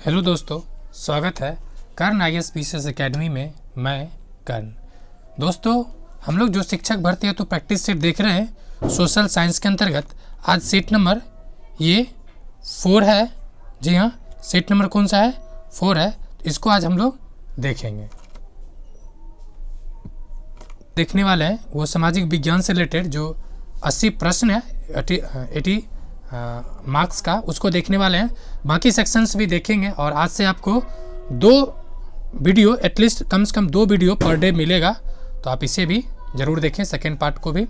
Hello दोस्तों, स्वागत है कर्ण IAS PCS अकेडमी में। मैं कर्ण। दोस्तों, हम लोग जो शिक्षक भर्ती है तो प्रैक्टिस सेट देख रहे हैं सोशल साइंस के अंतर्गत। आज सेट नंबर ये 4 है। जी हाँ, सेट नंबर कौन सा है? 4 है। इसको आज हम लोग देखेंगे। देखने वाले हैं वो सामाजिक विज्ञान से रिलेटेड जो 80 प्रश्न है 80 मार्क्स का, उसको देखने वाले हैं। बाकी सेक्शंस भी देखेंगे और आज से आपको 2 वीडियो एटलीस्ट कम से कम 2 वीडियो पर डे मिलेगा, तो आप इसे भी ज़रूर देखें, सेकेंड पार्ट को भी।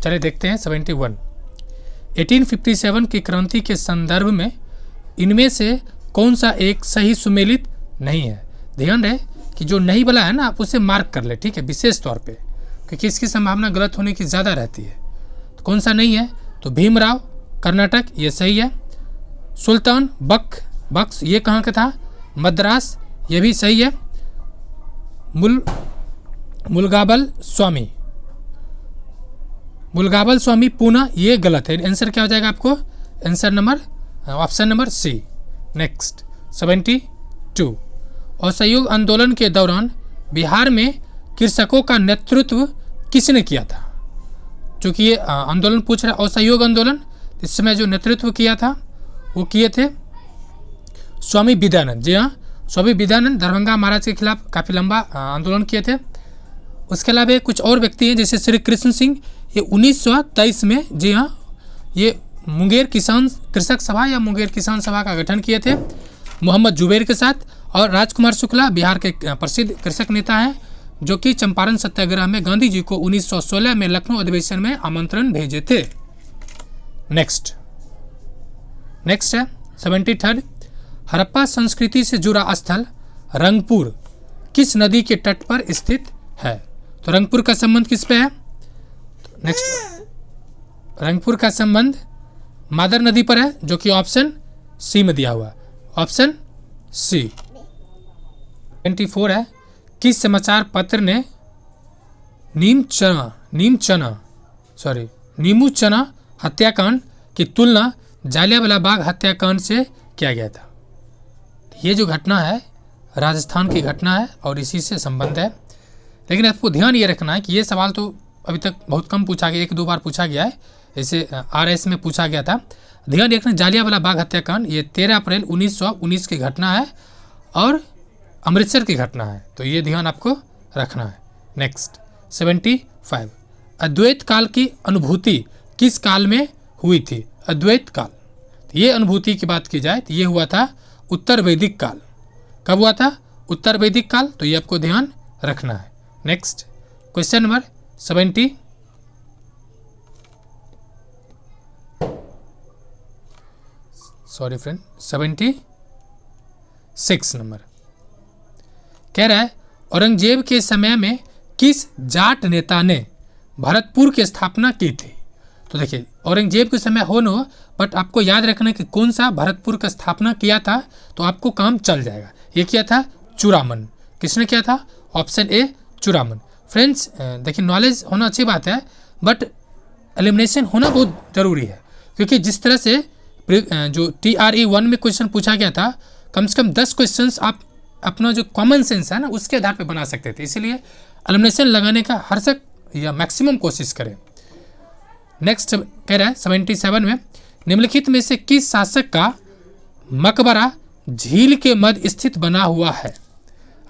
चलिए देखते हैं 71। 1857 की क्रांति के संदर्भ में इनमें से कौन सा एक सही सुमेलित नहीं है? ध्यान रहे कि जो नहीं बोला है ना, आप उसे मार्क कर ले, ठीक है, विशेष तौर पे, क्योंकि इसकी संभावना गलत होने की ज़्यादा रहती है। तो कौन सा नहीं है? तो भीमराव कर्नाटक, ये सही है। सुल्तान बख्श, ये कहाँ का था? मद्रास, ये भी सही है। मुलगाबल स्वामी पूना, ये गलत है। आंसर क्या हो जाएगा आपको? Answer number option number C. Next 72। असहयोग आंदोलन के दौरान बिहार में कृषकों का नेतृत्व किसने किया था? चूँकि ये आंदोलन पूछ रहा है, असहयोग आंदोलन, इस समय जो नेतृत्व किया था वो किए थे स्वामी विद्यानंद। जी हाँ, स्वामी विद्यानंद दरभंगा महाराज के खिलाफ काफ़ी लंबा आंदोलन किए थे। उसके अलावा कुछ और व्यक्ति हैं जैसे श्री कृष्ण सिंह, ये 1923 में, जी हाँ, ये मुंगेर कृषक सभा या मुंगेर किसान सभा का गठन किए थे मोहम्मद जुबैर के साथ। और राजकुमार शुक्ला बिहार के प्रसिद्ध कृषक नेता हैं जो कि चंपारण सत्याग्रह में गांधी जी को 1916 में लखनऊ अधिवेशन में आमंत्रण भेजे थे। नेक्स्ट है 73। हड़प्पा संस्कृति से जुड़ा स्थल रंगपुर किस नदी के तट पर स्थित है? तो रंगपुर का संबंध किस पे है? नेक्स्ट, रंगपुर का संबंध मादर नदी पर है, जो कि ऑप्शन सी में दिया हुआ, ऑप्शन सी। 24 है। किस समाचार पत्र ने नीमू चना हत्याकांड की तुलना जालियांवाला बाग हत्याकांड से किया गया था? ये जो घटना है राजस्थान की घटना है और इसी से संबंध है। लेकिन आपको ध्यान ये रखना है कि ये सवाल तो अभी तक बहुत कम पूछा गया, 1-2 बार पूछा गया है, इसे RS में पूछा गया था। ध्यान रखना, जालियांवाला बाग हत्याकांड ये 13 अप्रैल 1919 की घटना है और अमृतसर की घटना है, तो ये ध्यान आपको रखना है। नेक्स्ट 75। अद्वैत काल की अनुभूति किस काल में हुई थी? अद्वैत काल, ये अनुभूति की बात की जाए तो ये हुआ था उत्तर वैदिक काल। कब हुआ था? उत्तर वैदिक काल, तो ये आपको ध्यान रखना है। नेक्स्ट क्वेश्चन नंबर 76 नंबर कह रहा है, औरंगजेब के समय में किस जाट नेता ने भरतपुर की स्थापना की थी? तो देखिए, औरंगजेब के समय हो न हो, बट आपको याद रखना कि कौन सा भरतपुर का स्थापना किया था, तो आपको काम चल जाएगा। ये किया था चूड़ामन। किसने किया था? Option A Chudaman. फ्रेंड्स, देखिए, नॉलेज होना अच्छी बात है, बट एलिमिनेशन होना बहुत ज़रूरी है, क्योंकि जिस तरह से जो TRE 1 में क्वेश्चन पूछा गया था, कम से कम 10 क्वेश्चन आप अपना जो कॉमन सेंस है ना उसके आधार पर बना सकते थे, इसीलिए एलिमिनेशन लगाने का हरसक या मैक्सिमम कोशिश करें। नेक्स्ट कह रहा है 77 में, निम्नलिखित में से किस शासक का मकबरा झील के मध्य स्थित बना हुआ है?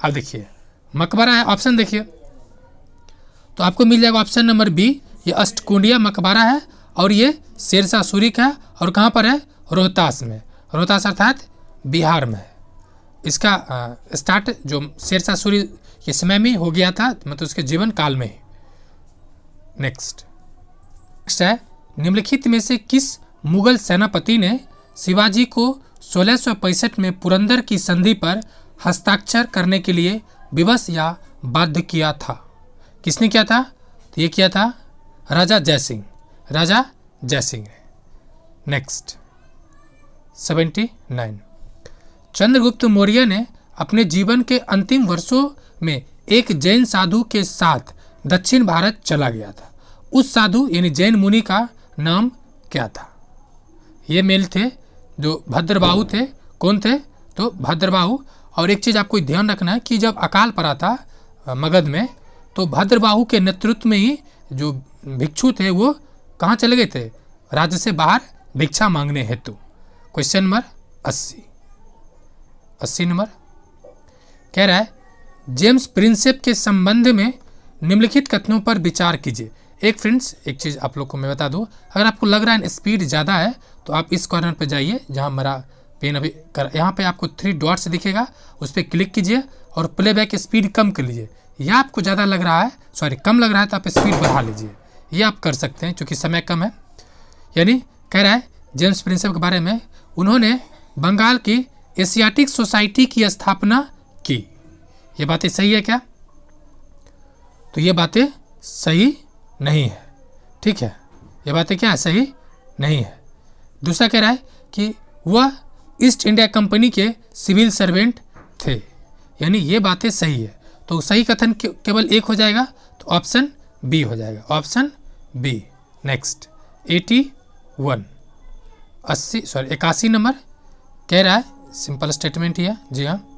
अब देखिए, मकबरा है, ऑप्शन देखिए, तो आपको मिल जाएगा ऑप्शन नंबर बी, ये अष्टकुंडिया मकबरा है और ये शेरशाह सूरी का है। और कहाँ पर है? रोहतास में। रोहतास अर्थात बिहार में है। इसका स्टार्ट जो शेरशाह सूरी के समय में हो गया था, मतलब उसके जीवन काल में ही। नेक्स्ट है, निम्नलिखित में से किस मुगल सेनापति ने शिवाजी को 1665 में पुरंदर की संधि पर हस्ताक्षर करने के लिए विवश या बाध्य किया था? किसने किया था? तो ये किया था राजा जयसिंह ने। नेक्स्ट 79। चंद्रगुप्त मौर्य ने अपने जीवन के अंतिम वर्षों में एक जैन साधु के साथ दक्षिण भारत चला गया था। उस साधु यानी जैन मुनि का नाम क्या था? ये मेल थे जो भद्रबाहु थे। कौन थे? तो भद्रबाहु। और एक चीज़ आपको ध्यान रखना है कि जब अकाल पड़ा था मगध में, तो भद्रबाहु के नेतृत्व में ही जो भिक्षु थे वो कहाँ चले गए थे, राज्य से बाहर भिक्षा मांगने हेतु। क्वेश्चन नंबर 80 नंबर कह रहा है जेम्स प्रिंसेप के संबंध में निम्नलिखित कथनों पर विचार कीजिए। एक फ्रेंड्स एक चीज़ आप लोग को मैं बता दूं, अगर आपको लग रहा है स्पीड ज़्यादा है तो आप इस कॉर्नर पे जाइए जहां मेरा पेन अभी यहाँ पे आपको 3 डॉट्स दिखेगा, उस पर क्लिक कीजिए और प्लेबैक स्पीड कम कर लीजिए। या आपको ज़्यादा लग रहा है, सॉरी कम लग रहा है तो आप स्पीड बढ़ा लीजिए, ये आप कर सकते हैं चूँकि समय कम है। यानी कह रहा है जेम्स प्रिंसेप के बारे में, उन्होंने बंगाल की एशियाटिक सोसाइटी की स्थापना की। ये बातें सही है क्या? तो ये बातें सही नहीं है, ठीक है, ये बातें क्या है, सही नहीं है। दूसरा कह रहा है कि वह ईस्ट इंडिया कंपनी के सिविल सर्वेंट थे, यानी ये बातें सही है। तो सही कथन केवल एक हो जाएगा, तो ऑप्शन बी हो जाएगा, ऑप्शन बी। नेक्स्ट 81 नंबर कह रहा है, सिंपल स्टेटमेंट ही है, जी हाँ।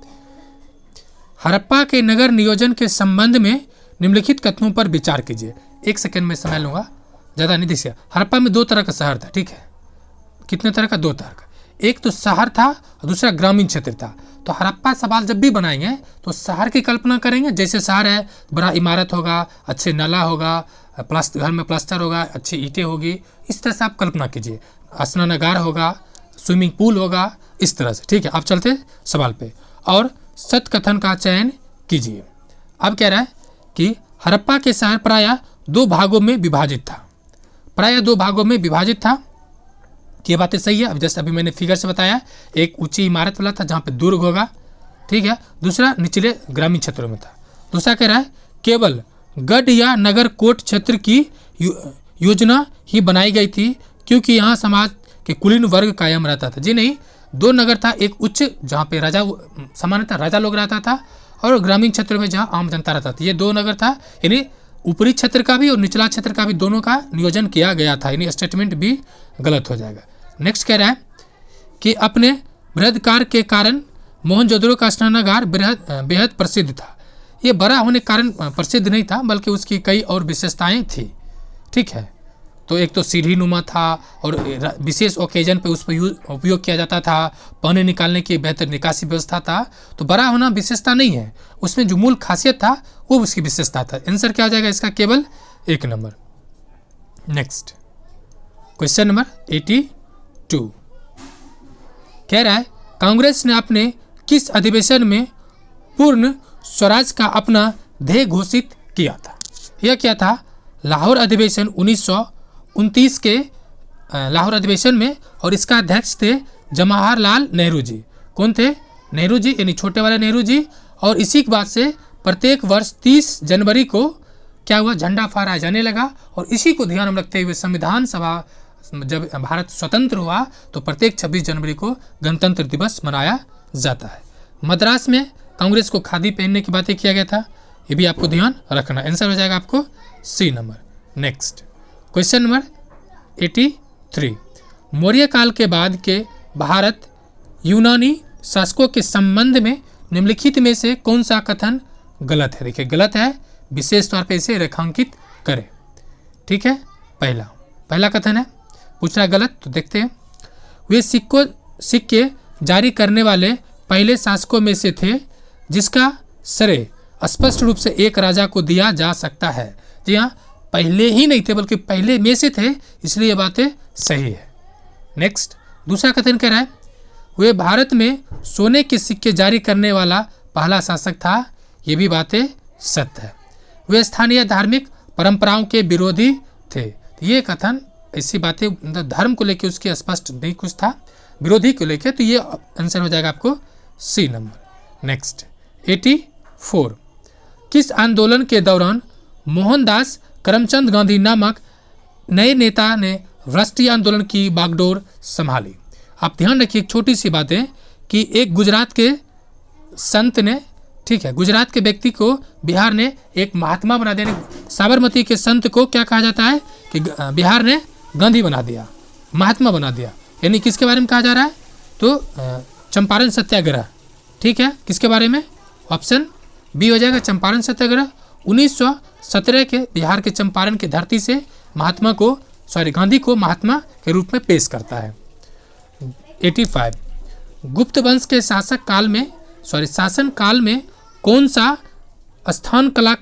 हड़प्पा के नगर नियोजन के संबंध में निम्नलिखित कथनों पर विचार कीजिए। एक सेकंड में समय लूँगा, ज़्यादा नहीं दीजिए। हड़प्पा में 2 तरह का शहर था, ठीक है, कितने तरह का, 2 तरह का। एक तो शहर था और दूसरा ग्रामीण क्षेत्र था। तो हड़प्पा सवाल जब भी बनाएंगे तो शहर की कल्पना करेंगे, जैसे शहर है, बड़ा इमारत होगा, अच्छे नाला होगा, घर में प्लास्टर होगा, अच्छी ईंटें होगी, इस तरह से आप कल्पना कीजिए। स्नानागार होगा, स्विमिंग पूल होगा, इस तरह से, ठीक है। आप चलते सवाल पे, और सत्य कथन का चयन कीजिए। अब कह रहा है कि हड़प्पा के शहर प्रायः 2 भागों में विभाजित था, प्रायः 2 भागों में विभाजित था। ये बातें सही है। अब जैसे अभी मैंने फिगर से बताया, एक ऊंची इमारत वाला था जहाँ पे दुर्ग होगा, ठीक है, दूसरा निचले ग्रामीण क्षेत्रों में था। दूसरा कह रहा है केवल गढ़ या नगर कोट क्षेत्र की योजना ही बनाई गई थी क्योंकि यहाँ समाज के कुलीन वर्ग कायम रहता था। जी नहीं, 2 नगर था, एक उच्च जहाँ पे राजा सामान्यतः राजा लोग रहता था, और ग्रामीण क्षेत्रों में जहाँ आम जनता रहता था। ये 2 नगर था, यानी ऊपरी क्षेत्र का भी और निचला क्षेत्र का भी दोनों का नियोजन किया गया था, यानी स्टेटमेंट भी गलत हो जाएगा। नेक्स्ट कह रहा है कि अपने बृहदाकार के कारण मोहनजोदड़ो का स्नानागार बेहद प्रसिद्ध था। ये बड़ा होने के कारण प्रसिद्ध नहीं था, बल्कि उसकी कई और विशेषताएं थी, ठीक है। तो एक तो सीढ़ी नुमा था और विशेष ओकेजन पे उस पर उपयोग किया जाता था, पानी निकालने की बेहतर निकासी व्यवस्था था। तो बड़ा होना विशेषता नहीं है, उसमें जो मूल खासियत था वो उसकी विशेषता था। आंसर क्या हो जाएगा इसका? केवल 1 नंबर। नेक्स्ट क्वेश्चन नंबर 82 कह रहा है कांग्रेस ने अपने किस अधिवेशन में पूर्ण स्वराज का अपना ध्येय घोषित किया था? यह क्या था? लाहौर अधिवेशन 1929 के लाहौर अधिवेशन में, और इसका अध्यक्ष थे जवाहरलाल नेहरू जी। कौन थे? नेहरू जी, यानी छोटे वाले नेहरू जी। और इसी के बाद से प्रत्येक वर्ष 30 जनवरी को क्या हुआ? झंडा फहराया जाने लगा। और इसी को ध्यान में रखते हुए संविधान सभा जब भारत स्वतंत्र हुआ तो प्रत्येक 26 जनवरी को गणतंत्र दिवस मनाया जाता है। मद्रास में कांग्रेस को खादी पहनने की बातें किया गया था, ये भी आपको ध्यान रखना। आंसर हो जाएगा आपको C number. Next question number 83 Maurya काल के बाद के भारत यूनानी शासकों के संबंध में निम्नलिखित में से कौन सा कथन गलत है? देखिए गलत है, विशेष तौर पे इसे रेखांकित करें, ठीक है। पहला कथन है, पूछ रहा गलत, तो देखते हैं। वे सिक्के जारी करने वाले पहले शासकों में से थे जिसका श्रेय स्पष्ट रूप से एक राजा को दिया जा सकता है। जी हाँ, पहले ही नहीं थे बल्कि पहले में से थे, इसलिए ये बातें सही है। नेक्स्ट दूसरा कथन कह रहा है वे भारत में सोने के सिक्के जारी करने वाला पहला शासक था, ये भी बातें सत्य है। वे स्थानीय धार्मिक परंपराओं के विरोधी थे, ये कथन ऐसी बातें धर्म को लेकर उसके स्पष्ट नहीं कुछ था, विरोधी को लेकर, तो ये आंसर हो जाएगा आपको सी नंबर। नेक्स्ट 84 किस आंदोलन के दौरान मोहनदास करमचंद गांधी नामक नए नेता ने राष्ट्रीय आंदोलन की बागडोर संभाली? आप ध्यान रखिए एक छोटी सी बात है कि एक गुजरात के संत ने, ठीक है, गुजरात के व्यक्ति को बिहार ने एक महात्मा बना दिया। साबरमती के संत को क्या कहा जाता है कि बिहार ने गांधी बना दिया, महात्मा बना दिया। यानी किसके बारे में कहा जा रहा है? तो चंपारण सत्याग्रह, ठीक है, किसके बारे में? ऑप्शन बी हो जाएगा चंपारण सत्याग्रह। 1917 के बिहार के चंपारण की धरती से गांधी को महात्मा के रूप में पेश करता है। 85 गुप्त वंश के शासन काल में कौन सा स्थान कला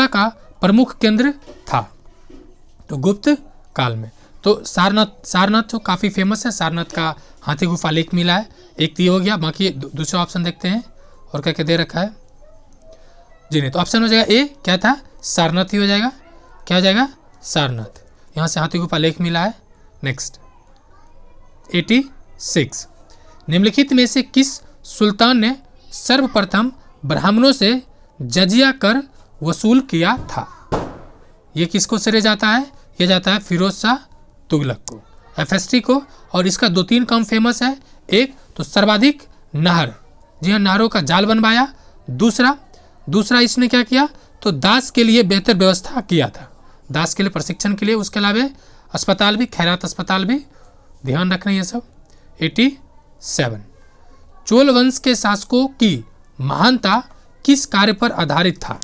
का प्रमुख केंद्र था? तो गुप्त काल में तो सारनाथ तो काफ़ी फेमस है, सारनाथ का हाथी गुफा लेक मिला है, एक तो ये हो गया। बाकी दूसरा ऑप्शन देखते हैं और क्या क्या दे रखा है जी। नहीं तो ऑप्शन हो जाएगा ए, क्या था? सारनाथ ही हो जाएगा। क्या हो जाएगा? सारनाथ, यहाँ से हाथी गुफा लेक मिला है। नेक्स्ट 86 निम्नलिखित में से किस सुल्तान ने सर्वप्रथम ब्राह्मणों से जजिया कर वसूल किया था? ये किसको श्रेय जाता है? ये जाता है फिरोज शाह तुगलक को, FST को। और इसका 2-3 काम फेमस है। एक तो सर्वाधिक नहर, जी हाँ, नहरों का जाल बनवाया। दूसरा इसने क्या किया? तो दास के लिए बेहतर व्यवस्था किया था, दास के लिए प्रशिक्षण के लिए। उसके अलावा अस्पताल भी, खैरात अस्पताल भी, ध्यान रखना ये सब। 87 चोल वंश के शासकों की महानता किस कार्य पर आधारित था?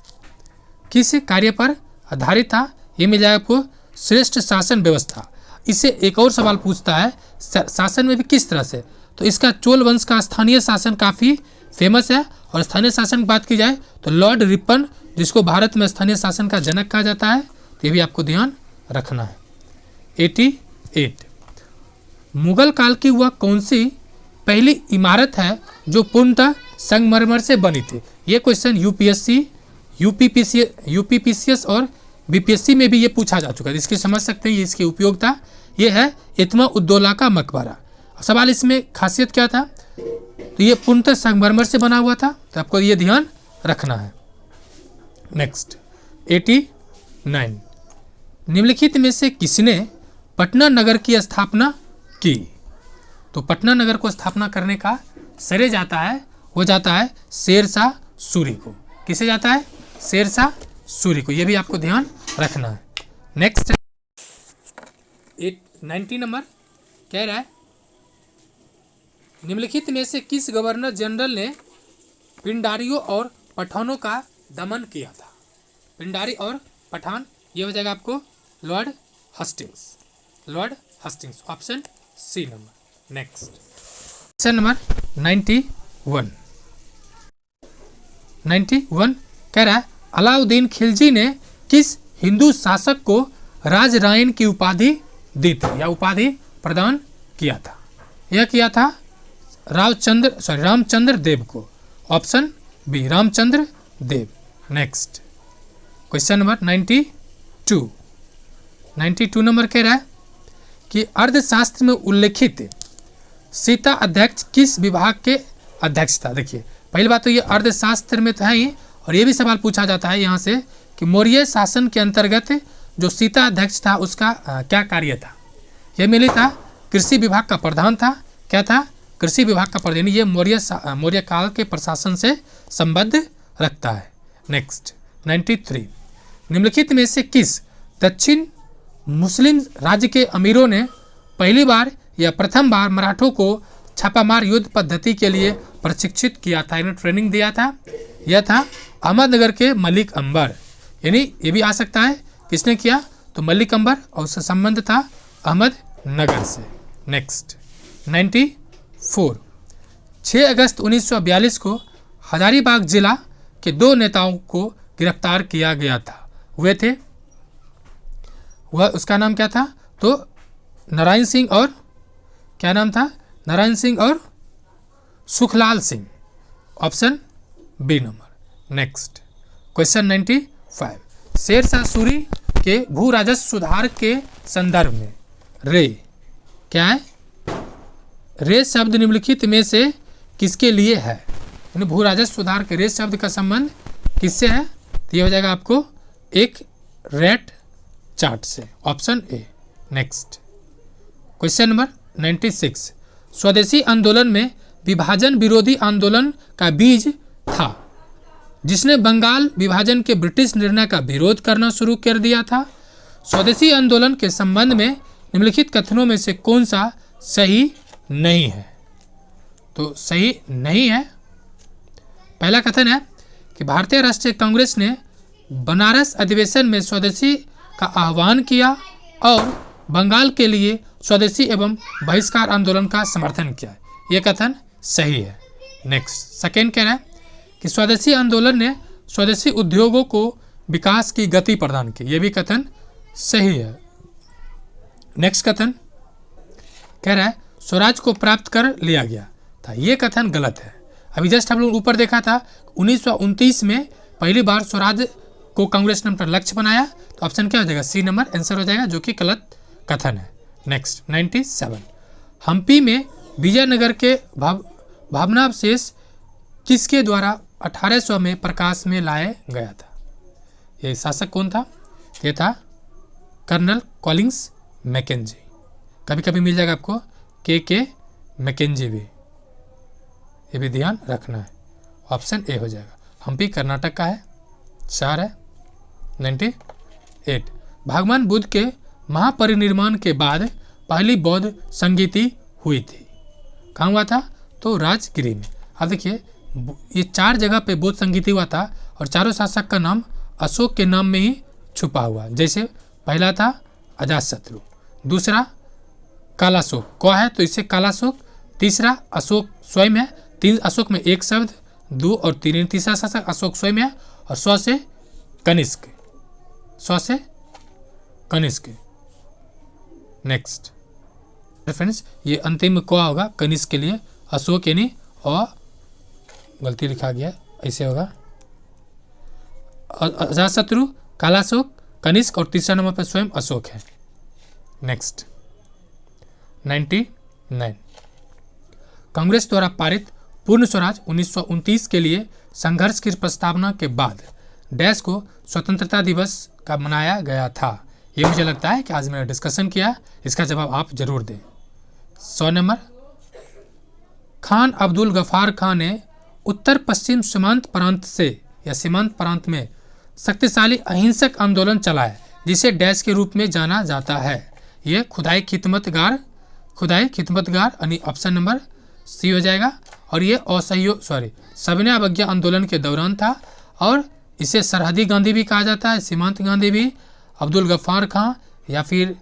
किस कार्य पर आधारित था? ये मिल जाएगा आपको श्रेष्ठ शासन व्यवस्था। इससे एक और सवाल पूछता है शासन में भी किस तरह से, तो इसका चोल वंश का स्थानीय शासन काफ़ी फेमस है। और स्थानीय शासन की बात की जाए तो लॉर्ड रिपन, जिसको भारत में स्थानीय शासन का जनक कहा जाता है, तो ये भी आपको ध्यान रखना है। 88 मुगल काल की वह कौन सी पहली इमारत है जो पूर्णतः संगमरमर से बनी थी? ये क्वेश्चन यूपीपीसीएस और बीपीएससी में भी ये पूछा जा चुका है। इसकी समझ सकते हैं, ये इसकी उपयोगिता। ये है इत्मा उद्दौला का मकबरा। सवाल इसमें खासियत क्या था? तो ये पूर्णतः संगमरमर से बना हुआ था, तो आपको ये ध्यान रखना है। नेक्स्ट 89 निम्नलिखित में से किसने पटना नगर की स्थापना की? तो पटना नगर को स्थापना करने का श्रेय जाता है, वो जाता है शेरशाह सूरी को। किसे जाता है? शेरशाह सूरी को। ये भी आपको ध्यान रखना है। नेक्स्ट 90 नंबर कह रहा है निम्नलिखित में से किस गवर्नर जनरल ने पिंडारियों और पठानों का दमन किया था? पिंडारी और पठान, ये हो जाएगा आपको Lord Hastings, option C number. Next question number 91 कह रहा है अलाउद्दीन खिलजी ने किस हिंदू शासक को राजरायन की उपाधि दी थी या उपाधि प्रदान किया था? यह किया था रामचंद्र देव को, ऑप्शन बी रामचंद्र देव। नेक्स्ट क्वेश्चन नंबर 92 नंबर कह रहा है कि अर्थशास्त्र में उल्लेखित सीता अध्यक्ष किस विभाग के अध्यक्ष था? देखिए पहली बात तो ये अर्थशास्त्र में तो है ही, और ये भी सवाल पूछा जाता है यहाँ से कि मौर्य शासन के अंतर्गत जो सीता अध्यक्ष था उसका क्या कार्य था? यह मिली था कृषि विभाग का प्रधान था। क्या था? कृषि विभाग का प्रधान। ये मौर्य काल के प्रशासन से संबद्ध रखता है। नेक्स्ट 93 निम्नलिखित में से किस दक्षिण मुस्लिम राज्य के अमीरों ने पहली बार या प्रथम बार मराठों को छापामार युद्ध पद्धति के लिए प्रशिक्षित किया था, इन्हें ट्रेनिंग दिया था? यह था अहमदनगर के मलिक अंबर। यानी ये भी आ सकता है किसने किया? तो मलिक अंबर, और उसका संबंध था अहमदनगर से। नेक्स्ट 94 6 अगस्त 1942 को हजारीबाग जिला के 2 नेताओं को गिरफ्तार किया गया था। वे थे, वह उसका नाम क्या था? तो नारायण सिंह और क्या नाम था? नारायण सिंह और Sukhlal Singh, option B number. Next question 95 Sher Shah Suri के भू राजस्व सुधार के संदर्भ में रे क्या है? रे शब्द निम्नलिखित में से किसके लिए है? यानी भू राजस्व सुधार के रे शब्द का संबंध किससे है? तो ये हो जाएगा आपको एक रेट चार्ट से, option A. Next question number 96 स्वदेशी आंदोलन में विभाजन विरोधी आंदोलन का बीज था जिसने बंगाल विभाजन के ब्रिटिश निर्णय का विरोध करना शुरू कर दिया था। स्वदेशी आंदोलन के संबंध में निम्नलिखित कथनों में से कौन सा सही नहीं है? तो सही नहीं है। पहला कथन है कि भारतीय राष्ट्रीय कांग्रेस ने बनारस अधिवेशन में स्वदेशी का आह्वान किया और बंगाल के लिए स्वदेशी एवं बहिष्कार आंदोलन का समर्थन किया। यह कथन सही है। नेक्स्ट सेकेंड कह रहा है कि स्वदेशी आंदोलन ने स्वदेशी उद्योगों को विकास की गति प्रदान की। यह भी कथन सही है। नेक्स्ट कथन कह रहा है स्वराज को प्राप्त कर लिया गया था। यह कथन गलत है। अभी जस्ट हम लोग ऊपर देखा था 1929 में पहली बार स्वराज को कांग्रेस ने अपना लक्ष्य बनाया, तो ऑप्शन क्या हो जाएगा, सी नंबर आंसर हो जाएगा, जो कि गलत कथन है। नेक्स्ट 97 हम्पी में विजयनगर के भावनावशेष किसके द्वारा 1800 में प्रकाश में लाया गया था। ये शासक कौन था, ये था कर्नल कॉलिंस मैकेंजी। कभी कभी मिल जाएगा आपको के मैकेंजी भी, ये भी ध्यान रखना है। ऑप्शन ए हो जाएगा। हम्पी कर्नाटक का है, शहर है। 98 भगवान बुद्ध के महापरिनिर्वाण के बाद पहली बौद्ध संगीति हुई थी। कहाँ हुआ था, तो राजगिरी में। अब देखिए ये 4 जगह पे बौद्ध संगीति हुआ था और चारों शासक का नाम अशोक के नाम में ही छुपा हुआ। जैसे पहला था अजातशत्रु, दूसरा कालाशोक क है तो इससे कालाशोक, तीसरा अशोक स्वयं है, 3 अशोक में 1 शब्द, 2 और 3, तीसरा शासक अशोक स्वयं है, और 100 से कनिष्क, 100 से कनिष्क। नेक्स्ट रेफरेंस ये अंतिम क होगा कनिष्क के लिए, अशोक यानी और गलती लिखा गया ऐसे होगा, अजातशत्रु, कालाशोक, कनिष्क और तीसरा नंबर पर स्वयं अशोक है। नेक्स्ट 99 कांग्रेस द्वारा पारित पूर्ण स्वराज 1929 के लिए संघर्ष की प्रस्तावना के बाद डैश को स्वतंत्रता दिवस का मनाया गया था। ये मुझे लगता है कि आज मैंने डिस्कशन किया, इसका जवाब आप जरूर दें। 100 नंबर खान अब्दुल गफ्फार खान ने उत्तर पश्चिम सीमांत प्रांत से या सीमांत प्रांत में शक्तिशाली अहिंसक आंदोलन चलाया जिसे डैश के रूप में जाना जाता है। ये खुदाई खिदमतगार यानी ऑप्शन नंबर सी हो जाएगा। और ये असहयोग सविनय अवज्ञा आंदोलन के दौरान था और इसे सरहदी गांधी भी कहा जाता है, सीमांत गांधी भी, अब्दुल गफ्फार खां या फिर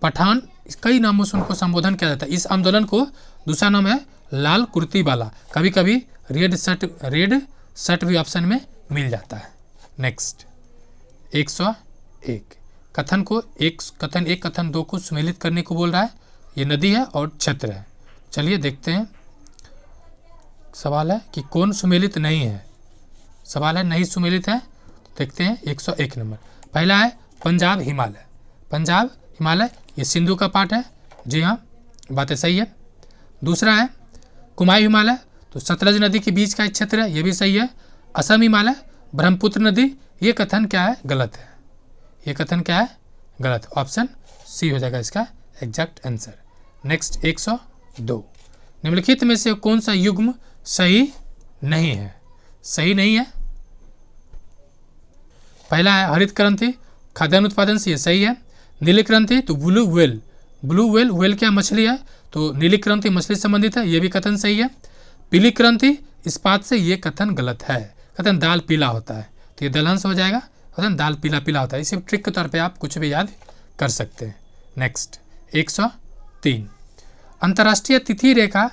पठान, कई नामों से उनको संबोधन किया जाता है। इस आंदोलन को दूसरा नाम है लाल कुर्ती वाला, कभी कभी रेड शर्ट भी ऑप्शन में मिल जाता है। नेक्स्ट 101 कथन 1 कथन 2 को सुमेलित करने को बोल रहा है। ये नदी है और क्षेत्र है। चलिए देखते हैं। सवाल है कि कौन सुमेलित नहीं है, सवाल है नहीं सुमेलित है। देखते हैं 101 नंबर। पहला है पंजाब हिमालय, ये सिंधु का पार्ट है। जी हाँ, बातें सही है। दूसरा है कुमाई हिमालय, तो सतलज नदी के बीच का एक क्षेत्र है, ये भी सही है। असम हिमालय, ब्रह्मपुत्र नदी, ये कथन क्या है, गलत है। ये कथन क्या है, गलत। ऑप्शन सी हो जाएगा इसका एग्जैक्ट आंसर। नेक्स्ट 102 निम्नलिखित में से कौन सा युग्म सही नहीं है। पहला है हरित क्रांति, खाद्यान्न उत्पादन से, ये सही है। नीली क्रांति तो ब्लू व्हेल क्या मछली है, तो नीली क्रांति मछली संबंधित है, ये भी कथन सही है। पीली क्रांति इस्पात से, ये कथन गलत है। कथन दाल पीला होता है, तो ये दलहन से हो जाएगा। कथन दाल पीला होता है। इसे ट्रिक के तौर पे आप कुछ भी याद कर सकते हैं। नेक्स्ट 103 अंतर्राष्ट्रीय तिथि रेखा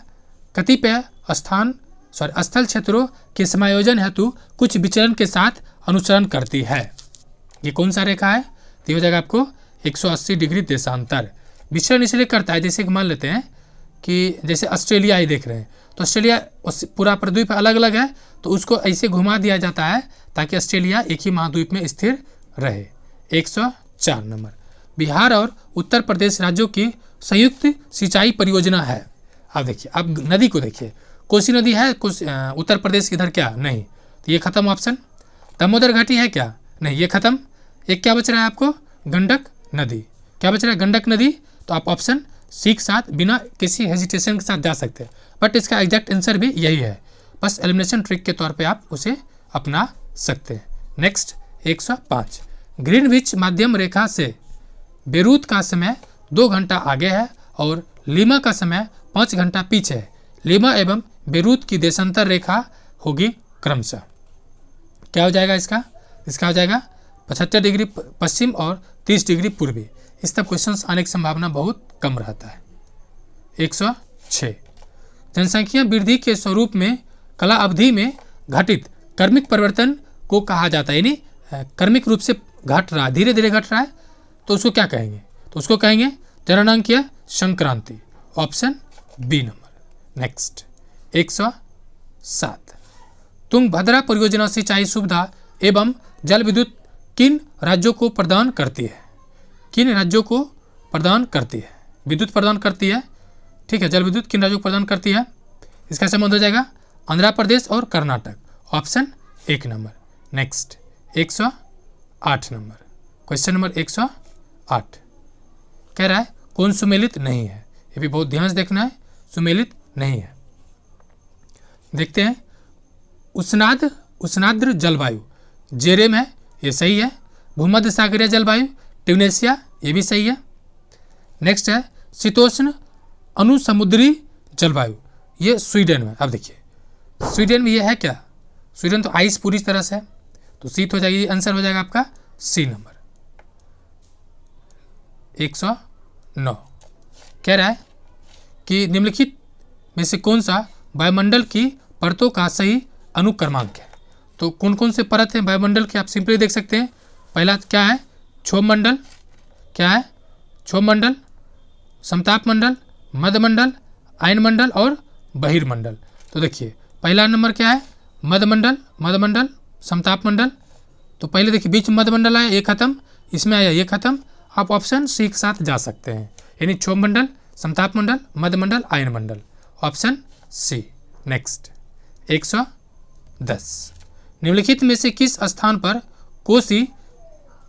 कतिपय स्थल क्षेत्रों के समायोजन हेतु कुछ विचलन के साथ अनुसरण करती है। ये कौन सा रेखा है, तो हो जाएगा आपको 180 डिग्री देशांतर। विचलन इसलिए करता है, जैसे कि मान लेते हैं कि जैसे ऑस्ट्रेलिया ही देख रहे हैं, तो ऑस्ट्रेलिया पूरा प्रद्वीप अलग अलग है, तो उसको ऐसे घुमा दिया जाता है ताकि ऑस्ट्रेलिया एक ही महाद्वीप में स्थिर रहे। 104 नंबर बिहार और उत्तर प्रदेश राज्यों की संयुक्त सिंचाई परियोजना है। अब देखिए, अब नदी को देखिए, कोसी नदी है उत्तर प्रदेश इधर क्या, नहीं, तो ये खत्म ऑप्शन। दामोदर घाटी है क्या, नहीं, ये खत्म। एक क्या बच रहा है आपको, गंडक नदी, क्या बच रहा है, गंडक नदी। तो आप ऑप्शन सी के साथ बिना किसी हेजिटेशन के साथ जा सकते हैं, बट इसका एग्जैक्ट आंसर भी यही है, बस एलिमिनेशन ट्रिक के तौर पे आप उसे अपना सकते हैं। नेक्स्ट 105 ग्रीनविच माध्यम रेखा से बेरूत का समय 2 घंटा आगे है और लीमा का समय 5 घंटा पीछे है, लीमा एवं बेरूत की देशांतर रेखा होगी क्रमशः। क्या हो जाएगा इसका? इसका हो जाएगा 75 डिग्री पश्चिम और 30 डिग्री पूर्वी। इस तक क्वेश्चंस आने की संभावना बहुत कम रहता है। 106 जनसंख्या वृद्धि के स्वरूप में कला अवधि में घटित कर्मिक परिवर्तन को कहा जाता है, यानी कर्मिक रूप से घट रहा है, धीरे धीरे घट रहा है, तो उसको क्या कहेंगे? तो उसको कहेंगे जननांकीय संक्रांति, option B number. Next 107 Tungabhadra परियोजना सिंचाई सुविधा एवं जल विद्युत किन राज्यों को प्रदान करती है? किन राज्यों को प्रदान करती है? विद्युत प्रदान करती है, ठीक है, जल विद्युत किन राज्यों को प्रदान करती है? इसका संबंध हो जाएगा आंध्र प्रदेश और Karnataka, option 1 number. Next 108 number, question number 108 कह रहा है कौन सुमेलित नहीं है? ये भी बहुत ध्यान से देखना है, सुमेलित नहीं है। देखते हैं, उष्णाद्र जलवायु जेरेम है, ये सही है। भूमध्य सागरीय जलवायु ट्यूनेशिया, ये भी सही है। नेक्स्ट है शीतोष्ण अनुसमुद्री जलवायु, ये स्वीडन में। अब देखिए स्वीडन में ये है क्या? स्वीडन तो आइस पूरी तरह से है, तो शीत हो जाएगी, आंसर हो जाएगा आपका सी नंबर। 109 कह रहा है कि निम्नलिखित में से कौन सा वायुमंडल की परतों का सही अनुक्रमांक है? तो कौन कौन से परत हैं वायुमंडल के, आप सिंपली देख सकते हैं। पहला क्या है? क्षोभ मंडल, क्या है? क्षोभ मंडल, समताप मंडल, मध्यमंडल, आयनमंडल और बहिर्मंडल। तो देखिए पहला नंबर क्या है? मध्यमंडल, समताप मंडल। तो पहले देखिए बीच में मध्यमंडल आया, ये खत्म, इसमें आया ये खत्म, आप ऑप्शन सी के साथ जा सकते हैं, यानी क्षोभ मंडल, समताप मंडल, मध्यमंडल, आयनमंडल, ऑप्शन सी। नेक्स्ट 110 निम्नलिखित में से किस स्थान पर कोसी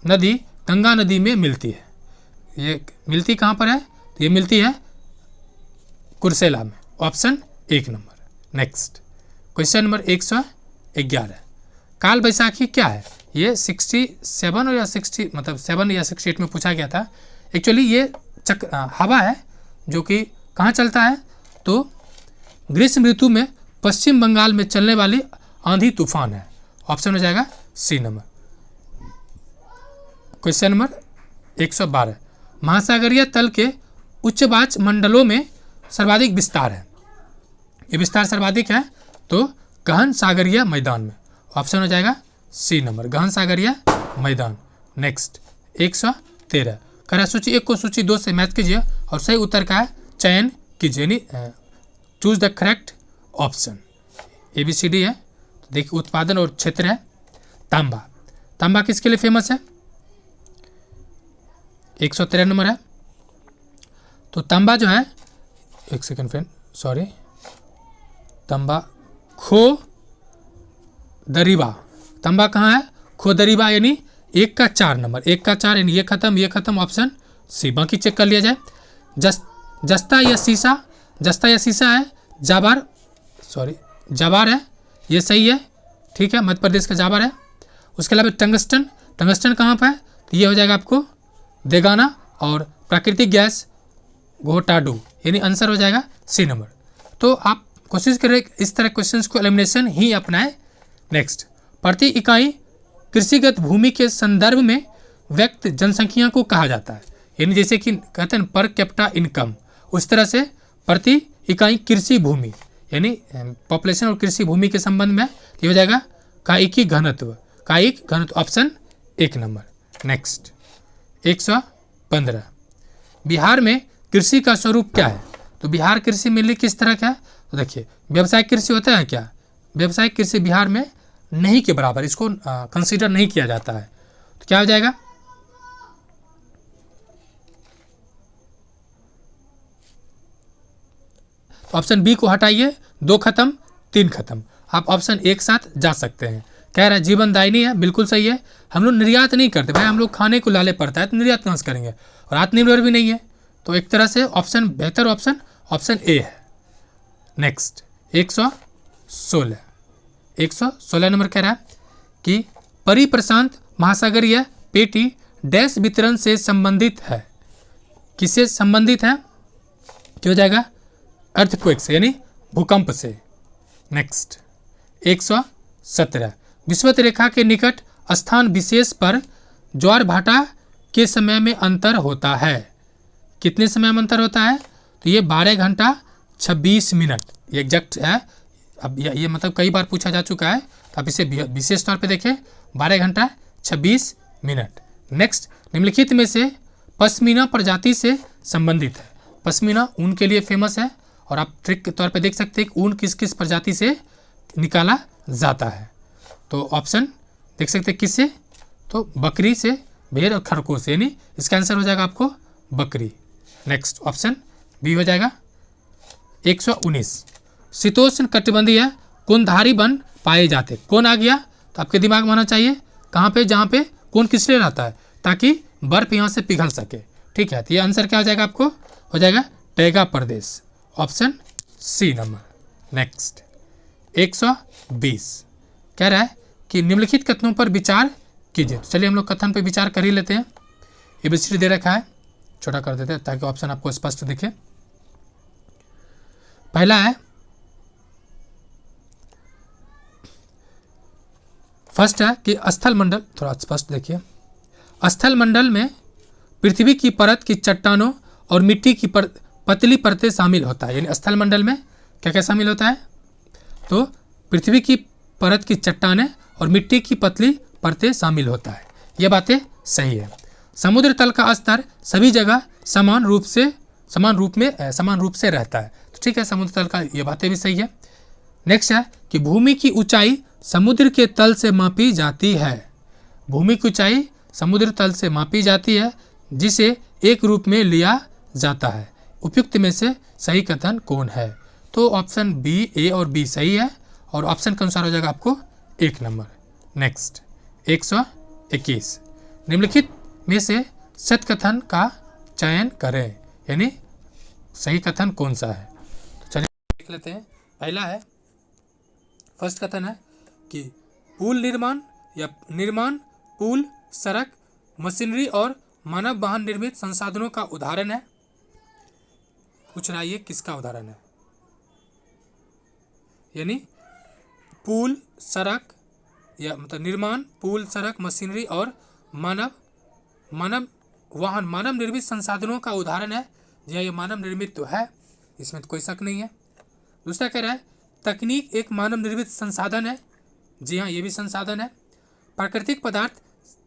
नदी गंगा नदी में मिलती है? ये मिलती कहाँ पर है? तो ये मिलती है कुर्सेला में, option 1 number. Next question number 111 काल बैसाखी क्या है? ये 67 या 60 मतलब 7 या 68 में पूछा गया था। एक्चुअली ये हवा है जो कि कहाँ चलता है? तो ग्रीष्म ऋतु में पश्चिम बंगाल में चलने वाली आंधी तूफान है, ऑप्शन हो जाएगा सी नंबर। क्वेश्चन नंबर 112 महासागरीय तल के उच्चवाच मंडलों में सर्वाधिक विस्तार है, ये विस्तार सर्वाधिक है तो गहन सागरीय मैदान में, ऑप्शन हो जाएगा सी नंबर, गहन सागरीय मैदान। नेक्स्ट 113 करा सूची 1 को सूची 2 से मैच कीजिए और सही उत्तर का चयन कीजिए, यानी choose the correct option. ABCD है, तो देखिए उत्पादन और क्षेत्र है। तांबा किसके लिए फेमस है? 113 नंबर है। तो तांबा जो है, एक सेकंड फ्रेंड, सॉरी, तांबा खोदरीबा, तांबा कहाँ है? खोदरीबा, यानी 1 का 4 नंबर, 1 का 4, यानी ये खत्म, ऑप्शन सी। बाकी चेक कर लिया जाए। जस्ता या सीसा है, जाबार है, ये सही है, ठीक है, मध्य प्रदेश का जाबार है। उसके अलावा टंगस्टन कहाँ पर है? तो ये हो जाएगा आपको देगाना, और प्राकृतिक गैस घोटाडू, यानी आंसर हो जाएगा सी नंबर। तो आप कोशिश करें इस तरह क्वेश्चंस को एलिमिनेशन ही अपनाएं। नेक्स्ट प्रति इकाई कृषिगत भूमि के संदर्भ में व्यक्त जनसंख्या को कहा जाता है, यानी जैसे कि कहते हैं पर कैपिटा इनकम, उस तरह से प्रति इकाई कृषि भूमि यानी पॉपुलेशन और कृषि भूमि के संबंध में ये हो जाएगा कायिकी घनत्व, ऑप्शन 1 नंबर। नेक्स्ट 115 बिहार में कृषि का स्वरूप क्या है? तो बिहार कृषि मेनली किस तरह का है? तो देखिए व्यावसायिक कृषि होता है क्या? व्यावसायिक कृषि बिहार में नहीं के बराबर, इसको कंसीडर नहीं किया जाता है। तो क्या हो जाएगा? ऑप्शन बी को हटाइए, 2 खत्म 3 खत्म, आप ऑप्शन 1 साथ जा सकते हैं। कह रहा है जीवनदायिनी है, बिल्कुल सही है। हम लोग निर्यात नहीं करते भाई, हम लोग खाने को लाले पड़ता है, तो निर्यात कहाँ से करेंगे? और आत्मनिर्भर भी नहीं है, तो एक तरह से ऑप्शन बेहतर ऑप्शन ए है। नेक्स्ट 116 नंबर कह रहा है कि परिप्रशांत महासागरीय पेटी डैश वितरण से संबंधित है, किससे संबंधित है? क्या हो जाएगा? अर्थक्वेक से, यानी भूकंप से। नेक्स्ट 117 विषुवत रेखा के निकट स्थान विशेष पर ज्वार भाटा के समय में अंतर होता है। कितने समय में अंतर होता है? तो ये 12 घंटा 26 मिनट, ये एग्जैक्ट है। अब ये मतलब कई बार पूछा जा चुका है, तो आप इसे विशेष तौर पे देखें, 12 घंटा 26 मिनट। नेक्स्ट निम्नलिखित में से पश्मीना प्रजाति से संबंधित है। पश्मीना ऊन के लिए फेमस है, और आप ट्रिक के तौर पे देख सकते हैं कि ऊन किस किस प्रजाति से निकाला जाता है। तो ऑप्शन देख सकते हैं किससे, तो बकरी से, भेड़ और खरगोश से, यानी इसका आंसर हो जाएगा आपको बकरी। नेक्स्ट ऑप्शन बी हो जाएगा। 119 शीतोष्ण कटिबंधीय कोनधारी वन पाए जाते। कौन आ गया? तो आपके दिमाग में होना चाहिए कहाँ पे, जहाँ पे कौन किस लिए रहता है, ताकि बर्फ यहाँ से पिघल सके। ठीक है, तो ये आंसर क्या हो जाएगा आपको? हो जाएगा टैगा प्रदेश, ऑप्शन सी नंबर। नेक्स्ट 120 कह रहा है कि निम्नलिखित कथनों पर विचार कीजिए। तो चलिए हम लोग कथन पर विचार कर ही लेते हैं। एबीसीडी दे रखा है, छोटा कर देते हैं ताकि ऑप्शन आपको स्पष्ट दिखे। पहला है, फर्स्ट है कि स्थल मंडल, थोड़ा स्पष्ट देखिए, स्थल मंडल में पृथ्वी की परत की चट्टानों और मिट्टी की पतली परतें शामिल होता है। यानी स्थल मंडल में क्या क्या शामिल होता है? तो पृथ्वी की परत की चट्टानें और मिट्टी की पतली परतें शामिल होता है। ये बातें सही है। समुद्र तल का स्तर सभी जगह समान रूप से रहता है। तो ठीक है, समुद्र तल का, ये बातें भी सही है। नेक्स्ट है कि भूमि की ऊंचाई समुद्र के तल से मापी जाती है। भूमि की ऊंचाई समुद्र तल से मापी जाती है, जिसे एक रूप में लिया जाता है। उपयुक्त में से सही कथन कौन है? तो ऑप्शन बी, ए और बी सही है, और ऑप्शन के अनुसार हो जाएगा आपको 1 नंबर। नेक्स्ट 121 निम्नलिखित में से सत्य कथन का चयन करें, यानी सही कथन कौन सा है? तो चलिए देख लेते हैं। पहला है, फर्स्ट कथन है कि पुल निर्माण पुल, सड़क, मशीनरी और मानव वाहन निर्मित संसाधनों का उदाहरण है। पूछ रहा है ये किसका उदाहरण है? यानी पुल, सड़क, या मतलब निर्माण, पुल, सड़क, मशीनरी और मानव वाहन, मानव निर्मित संसाधनों का उदाहरण है। जी हाँ, ये मानव निर्मित तो है, इसमें तो कोई शक नहीं है। दूसरा कह रहा है तकनीक एक मानव निर्मित संसाधन है। जी हाँ, ये भी संसाधन है। प्राकृतिक पदार्थ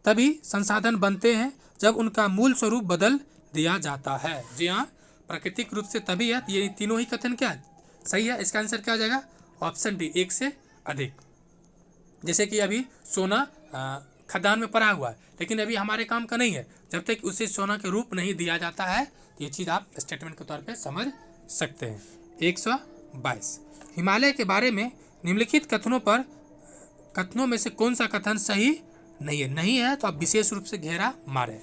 तभी संसाधन बनते हैं जब उनका मूल स्वरूप बदल दिया जाता है। जी हाँ, प्राकृतिक रूप से तभी है। ये तीनों ही कथन क्या है? सही है। इसका आंसर क्या हो जाएगा? ऑप्शन डी, 1 से अधिक। जैसे कि अभी सोना खदान में पड़ा हुआ है, लेकिन अभी हमारे काम का नहीं है। जब तक उसे सोना के रूप नहीं दिया जाता है, तो ये चीज़ आप स्टेटमेंट के तौर पे समझ सकते हैं। 122 हिमालय के बारे में निम्नलिखित कथनों में से कौन सा कथन सही नहीं है? नहीं है तो आप विशेष रूप से घेरा मारें।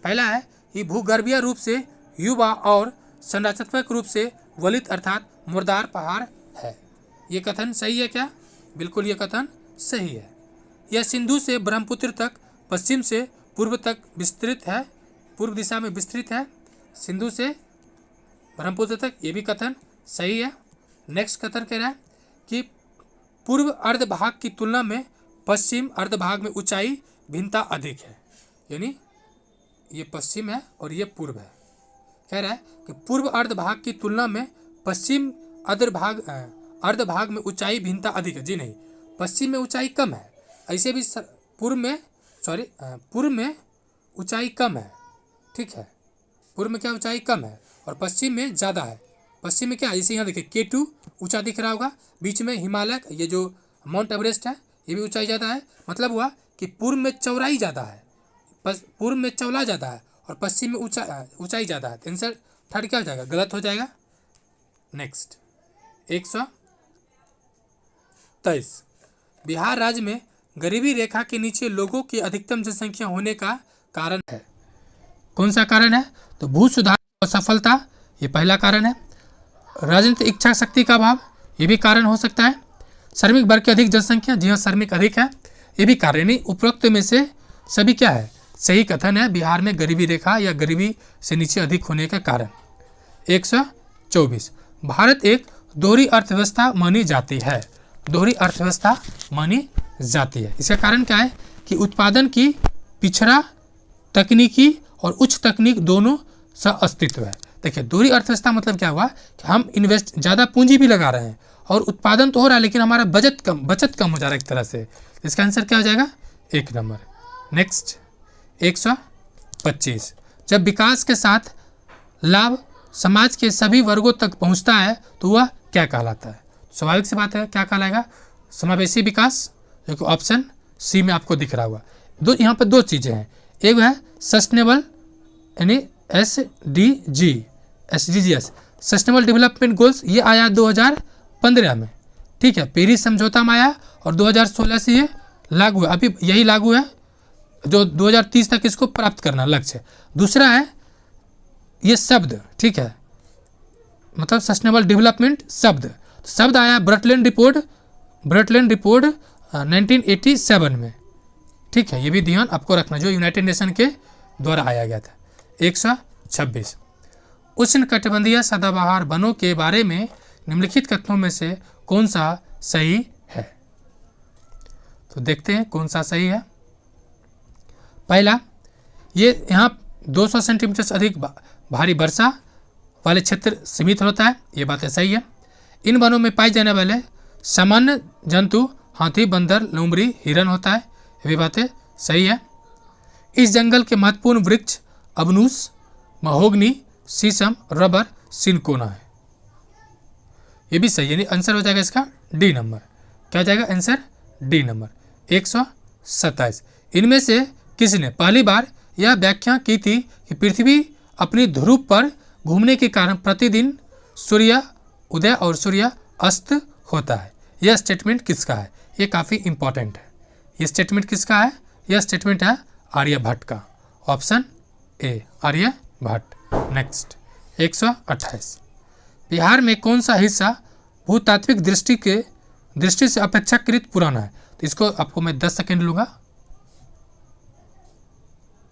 पहला है ये भूगर्भीय रूप से युवा और संरचनात्मक रूप से वलित अर्थात मुर्दार पहाड़ है। ये कथन सही है क्या? बिल्कुल, ये कथन सही है। यह सिंधु से ब्रह्मपुत्र तक पश्चिम से पूर्व तक विस्तृत है, पूर्व दिशा में विस्तृत है, सिंधु से ब्रह्मपुत्र तक, ये भी कथन सही है। नेक्स्ट कथन कह रहा है कि पूर्व अर्ध भाग की तुलना में पश्चिम अर्ध भाग में ऊंचाई भिन्नता अधिक है। यानी ये पश्चिम है और ये पूर्व है। कह रहा है कि पूर्व अर्ध भाग की तुलना में पश्चिम अर्ध भाग में ऊंचाई भिन्नता अधिक है। जी नहीं, पश्चिम में ऊंचाई कम है। ऐसे भी पूर्व में ऊंचाई कम है। ठीक है, पूर्व में क्या ऊंचाई कम है और पश्चिम में ज़्यादा है। पश्चिम में क्या है? जैसे यहाँ देखिए K2 ऊंचा दिख रहा होगा, बीच में हिमालय, ये जो माउंट एवरेस्ट है, ये भी ऊंचाई ज़्यादा है। मतलब हुआ कि पूर्व में चौड़ाई ज़्यादा है, पूर्व में चौड़ा ज़्यादा है और पश्चिम में ऊंचाई ज़्यादा है। तो आंसर थर्ड क्या हो जाएगा? गलत हो जाएगा। नेक्स्ट 123 बिहार राज्य में गरीबी रेखा के नीचे लोगों की अधिकतम जनसंख्या होने का कारण है। कौन सा कारण है? तो भू सुधार और सफलता, ये पहला कारण है। राजनीतिक इच्छा शक्ति का अभाव, ये भी कारण हो सकता है। श्रमिक वर्ग की अधिक जनसंख्या, जी हाँ, श्रमिक अधिक है, ये भी कारण नहीं। उपरोक्त में से सभी क्या है? सही कथन है। बिहार में गरीबी रेखा या गरीबी से नीचे अधिक होने का कारण। 124 भारत एक दोहरी अर्थव्यवस्था मानी जाती है, दोहरी अर्थव्यवस्था मानी जाती है। इसका कारण क्या है कि उत्पादन की पिछड़ा तकनीकी और उच्च तकनीक दोनों सा अस्तित्व है। देखिए दोहरी अर्थव्यवस्था मतलब क्या हुआ कि हम इन्वेस्ट ज़्यादा पूंजी भी लगा रहे हैं और उत्पादन तो हो रहा है लेकिन हमारा बचत कम हो जा रहा है एक तरह से। इसका आंसर क्या हो जाएगा? 1 नंबर। नेक्स्ट 125, जब विकास के साथ लाभ समाज के सभी वर्गों तक पहुंचता है तो वह क्या कहलाता है? स्वाभाविक सी बात है, क्या कहलाएगा? समावेशी विकास, जो कि ऑप्शन सी में आपको दिख रहा हुआ। यहाँ पर 2 चीज़ें हैं, एक है सस्टेनेबल यानी SDGs सस्टेनेबल डेवलपमेंट गोल्स, ये आया 2015 में, ठीक है, पेरिस समझौता में आया और 2016 से ये लागू है, अभी यही लागू है जो 2030 तक इसको प्राप्त करना लक्ष्य है। दूसरा है ये शब्द, ठीक है, मतलब सस्टेनेबल डेवलपमेंट शब्द आया ब्रटलैंड रिपोर्ट 1987 में, ठीक है, ये भी ध्यान आपको रखना, जो यूनाइटेड नेशन के द्वारा आया गया था। 126, उष्णकटिबंधीय सदाबहार वनों के बारे में निम्नलिखित कथनों में से कौन सा सही है? तो देखते हैं कौन सा सही है। पहला, ये यहाँ 200 सेंटीमीटर से अधिक भारी वर्षा वाले क्षेत्र सीमित होता है, ये बातें सही है। इन वनों में पाए जाने वाले सामान्य जंतु हाथी, बंदर, लोमड़ी, हिरन होता है, ये भी बातें सही है। इस जंगल के महत्वपूर्ण वृक्ष अबनूस, महोगनी, शीशम, रबर, सिनकोना है, ये भी सही है। यानी आंसर हो जाएगा इसका डी नंबर। क्या हो जाएगा आंसर? D number. 127, इनमें से किसने पहली बार यह व्याख्या की थी कि पृथ्वी अपनी ध्रुव पर घूमने के कारण प्रतिदिन सूर्य उदय और सूर्य अस्त होता है? यह स्टेटमेंट किसका है? ये काफ़ी इंपॉर्टेंट है। ये स्टेटमेंट किसका है? यह स्टेटमेंट है आर्यभट्ट का, option A Aryabhata. Next 128, Bihar में कौन सा हिस्सा भूतात्विक दृष्टि से अपेक्षाकृत पुराना है? तो इसको आपको मैं 10 सेकेंड लूँगा।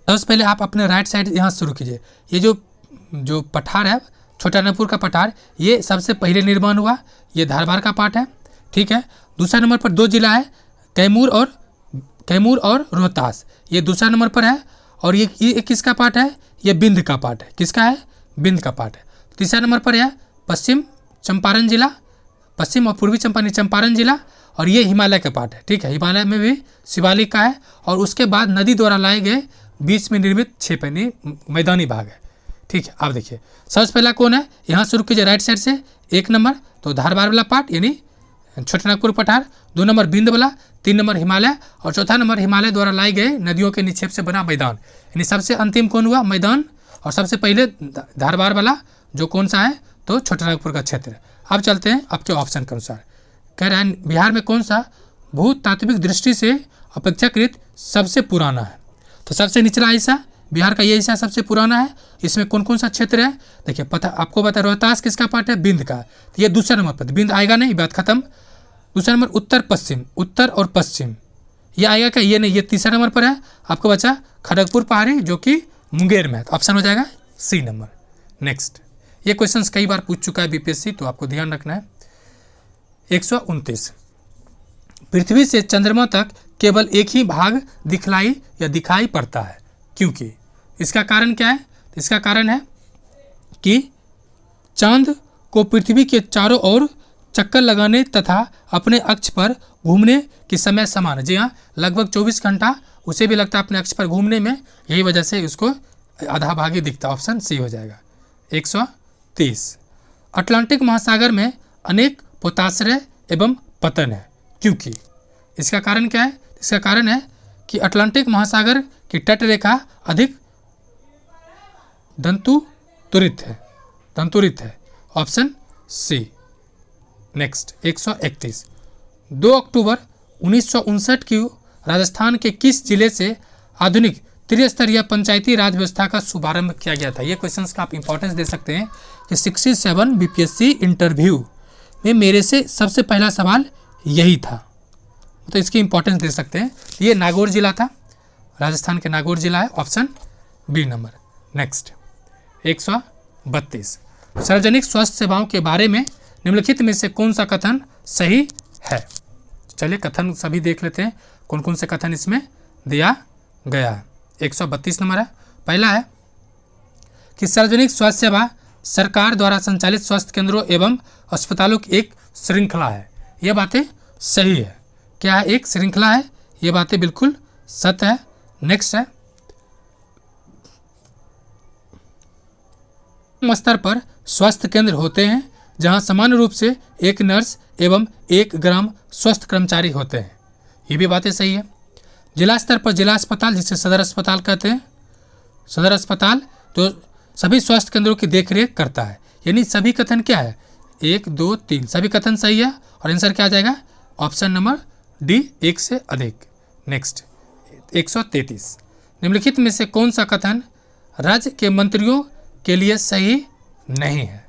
सबसे पहले आप अपने राइट साइड यहाँ शुरू कीजिए। ये जो पठार है, छोटा नागपुर का पठार, ये सबसे पहले निर्माण हुआ, ये धारवाड़ का पार्ट है, ठीक है। दूसरा नंबर पर 2 जिला है, कैमूर और रोहतास, ये दूसरा नंबर पर है। और ये किसका पार्ट है? ये बिंद का पार्ट है। किसका है? बिंद का पार्ट है। तीसरा नंबर पर है पश्चिम चंपारण जिला, पश्चिम और पूर्वी चंपारण जिला, और ये हिमालय का पार्ट है, ठीक है। हिमालय में भी शिवालिक का है। और उसके बाद नदी द्वारा लाए गए बीच में निर्मित 6 पैनी मैदानी भाग है, ठीक है। आप देखिए सबसे पहला कौन है, यहाँ शुरू कीजिए राइट साइड से। 1 नंबर तो धारवाड़ वाला पार्ट यानी छोटा नागपुर पठार, 2 नंबर बिंद वाला, 3 नंबर हिमालय, और चौथा नंबर हिमालय द्वारा लाए गए नदियों के निक्षेप से बना मैदान, यानी सबसे अंतिम कौन हुआ? मैदान। और सबसे पहले धारवाड़ वाला जो कौन सा है? तो छोटा नागपुर का क्षेत्र। अब चलते हैं आपके ऑप्शन के अनुसार। कह रहे हैं बिहार में कौन सा भूतात्विक दृष्टि से अपेक्षाकृत सबसे पुराना है? तो सबसे निचला हिस्सा बिहार का ये हिस्सा सबसे पुराना है। इसमें कौन कौन सा क्षेत्र है? देखिए आपको पता है रोहतास किसका पार्ट है? बिंद का। तो ये दूसरा नंबर पर, बिंद आएगा नहीं, बात खत्म। दूसरा नंबर उत्तर और पश्चिम, ये आएगा क्या? ये नहीं, ये तीसरा नंबर पर है। आपको बचा खड़गपुर पहाड़ी जो कि मुंगेर में है, तो ऑप्शन हो जाएगा सी नंबर। नेक्स्ट, ये क्वेश्चंस कई बार पूछ चुका है बीपीएससी, तो आपको ध्यान रखना है। 129, पृथ्वी से चंद्रमा तक केवल एक ही भाग दिखाई पड़ता है, क्योंकि इसका कारण क्या है? इसका कारण है कि चांद को पृथ्वी के चारों ओर चक्कर लगाने तथा अपने अक्ष पर घूमने की समय समान है। जी हाँ, लगभग 24 घंटा उसे भी लगता है अपने अक्ष पर घूमने में, यही वजह से उसको आधा भाग ही दिखता है, ऑप्शन सी हो जाएगा। 130, अटलांटिक महासागर में अनेक पोताश्रय एवं पतन है, क्योंकि इसका कारण क्या है? इसका कारण है कि अटलांटिक महासागर की तट रेखा अधिक दंतुरित है, ऑप्शन सी। नेक्स्ट 131, 2 अक्टूबर 1959 की राजस्थान के किस जिले से आधुनिक त्रिस्तरीय पंचायती राज व्यवस्था का शुभारंभ किया गया था? ये क्वेश्चंस का आप इंपॉर्टेंस दे सकते हैं कि 67 बीपीएससी इंटरव्यू में मेरे से सबसे पहला सवाल यही था, तो इसकी इंपॉर्टेंस दे सकते हैं। ये नागौर जिला था, राजस्थान के नागौर जिला है, ऑप्शन बी नंबर। नेक्स्ट 132, सार्वजनिक स्वास्थ्य सेवाओं के बारे में निम्नलिखित में से कौन सा कथन सही है। चलिए कथन सभी देख लेते हैं कौन कौन से कथन इसमें दिया गया है। 132 नंबर है। पहला है कि सार्वजनिक स्वास्थ्य सेवा सरकार द्वारा संचालित स्वास्थ्य केंद्रों एवं अस्पतालों की एक श्रृंखला है। ये बातें सही है। क्या है? एक श्रृंखला है। ये बातें बिल्कुल सत्य है। नेक्स्ट है स्तर पर स्वास्थ्य केंद्र होते हैं जहां सामान्य रूप से एक नर्स एवं एक ग्राम स्वास्थ्य कर्मचारी होते हैं। ये भी बातें सही है। जिला स्तर पर जिला अस्पताल जिसे सदर अस्पताल कहते हैं, सदर अस्पताल तो सभी स्वास्थ्य केंद्रों की देखरेख करता है। यानी सभी कथन क्या है? 1 2 3 सभी कथन सही है और आंसर क्या आ जाएगा? ऑप्शन नंबर डी, एक से अधिक। नेक्स्ट 133 निम्नलिखित में से कौन सा कथन राज्य के मंत्रियों के लिए सही नहीं है।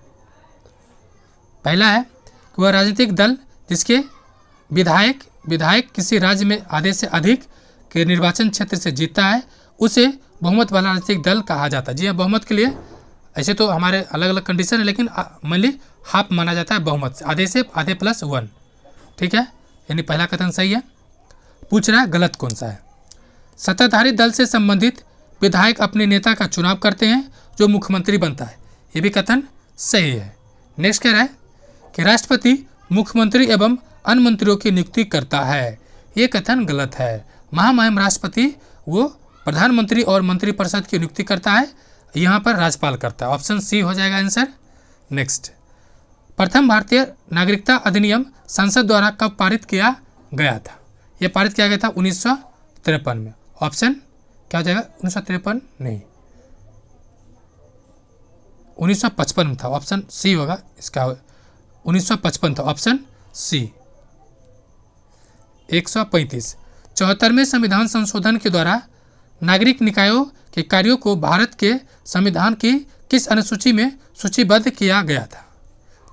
पहला है कि वह राजनीतिक दल जिसके विधायक किसी राज्य में आधे से अधिक के निर्वाचन क्षेत्र से जीतता है उसे बहुमत वाला राजनीतिक दल कहा जाता है। जी हाँ, बहुमत के लिए ऐसे तो हमारे अलग अलग कंडीशन है, लेकिन मेनली हाफ माना जाता है बहुमत से आधे प्लस 1। ठीक है, यानी पहला कथन सही है। पूछ रहा है गलत कौन सा है। सत्ताधारी दल से संबंधित विधायक अपने नेता का चुनाव करते हैं जो मुख्यमंत्री बनता है। ये भी कथन सही है। नेक्स्ट कह रहा है कि राष्ट्रपति मुख्यमंत्री एवं अन्य मंत्रियों की नियुक्ति करता है। ये कथन गलत है। महामहिम राष्ट्रपति वो प्रधानमंत्री और मंत्रिपरिषद की नियुक्ति करता है, यहाँ पर राज्यपाल करता है। ऑप्शन सी हो जाएगा आंसर। नेक्स्ट प्रथम भारतीय नागरिकता अधिनियम संसद द्वारा कब पारित किया गया था। यह पारित किया गया था 1953 में। ऑप्शन क्या हो जाएगा? 1953 नहीं, 1955 में था। ऑप्शन सी होगा इसका, 1955 था। Option C. 135 74वें संविधान संशोधन के द्वारा नागरिक निकायों के कार्यों को भारत के संविधान की किस अनुसूची में सूचीबद्ध किया गया था।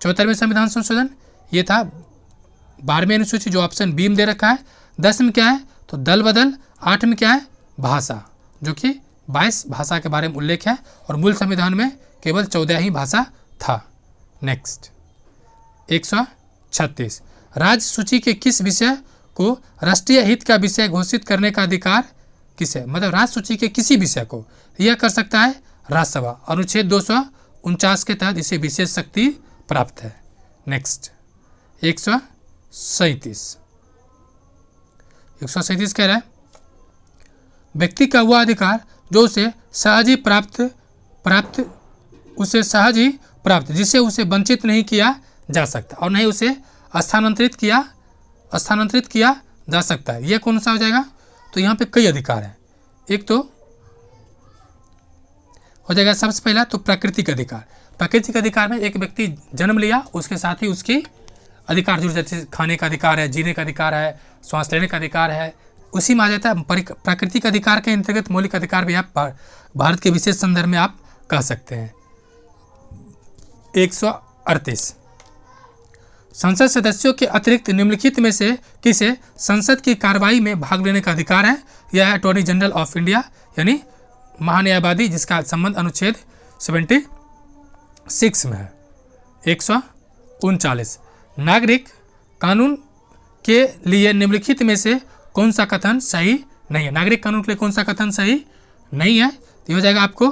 74वें संविधान संशोधन ये था 12वीं अनुसूची जो ऑप्शन बी में दे रखा है। 10 में क्या है? तो दल बदल। 8 में क्या है? भाषा, जो कि 22 भाषा के बारे में उल्लेख है और मूल संविधान में केवल 14 ही भाषा था। नेक्स्ट 136 राज्य सूची के किस विषय को राष्ट्रीय हित का विषय घोषित करने का अधिकार किसे? मतलब राज्य सूची के किसी विषय को यह कर सकता है राज्यसभा। अनुच्छेद 249 के तहत इसे विशेष शक्ति प्राप्त है। नेक्स्ट 137 कह रहा है व्यक्ति का वह अधिकार जो उसे सहज ही प्राप्त जिसे उसे वंचित नहीं किया जा सकता और नहीं उसे स्थानांतरित किया जा सकता है। यह कौन सा हो जाएगा? तो यहाँ पे कई अधिकार हैं। एक तो हो जाएगा सबसे पहला तो प्राकृतिक अधिकार। प्राकृतिक अधिकार में एक व्यक्ति जन्म लिया उसके साथ ही उसकी अधिकार जुड़ जाते हैं। खाने का अधिकार है, जीने का अधिकार है, श्वास लेने का अधिकार है, उसी में आ जाता है। प्राकृतिक अधिकार के अंतर्गत मौलिक अधिकार भी आप भारत के विशेष संदर्भ में आप कह सकते हैं। 138 संसद सदस्यों के अतिरिक्त निम्नलिखित में से किसे संसद की कार्रवाई में भाग लेने का अधिकार है। यह है अटॉर्नी जनरल ऑफ इंडिया यानी महान्यायवादी, जिसका संबंध अनुच्छेद 76 में है। 139 नागरिक कानून के लिए निम्नलिखित में से कौन सा कथन सही नहीं है। नागरिक कानून के लिए कौन सा कथन सही नहीं है? तो हो जाएगा आपको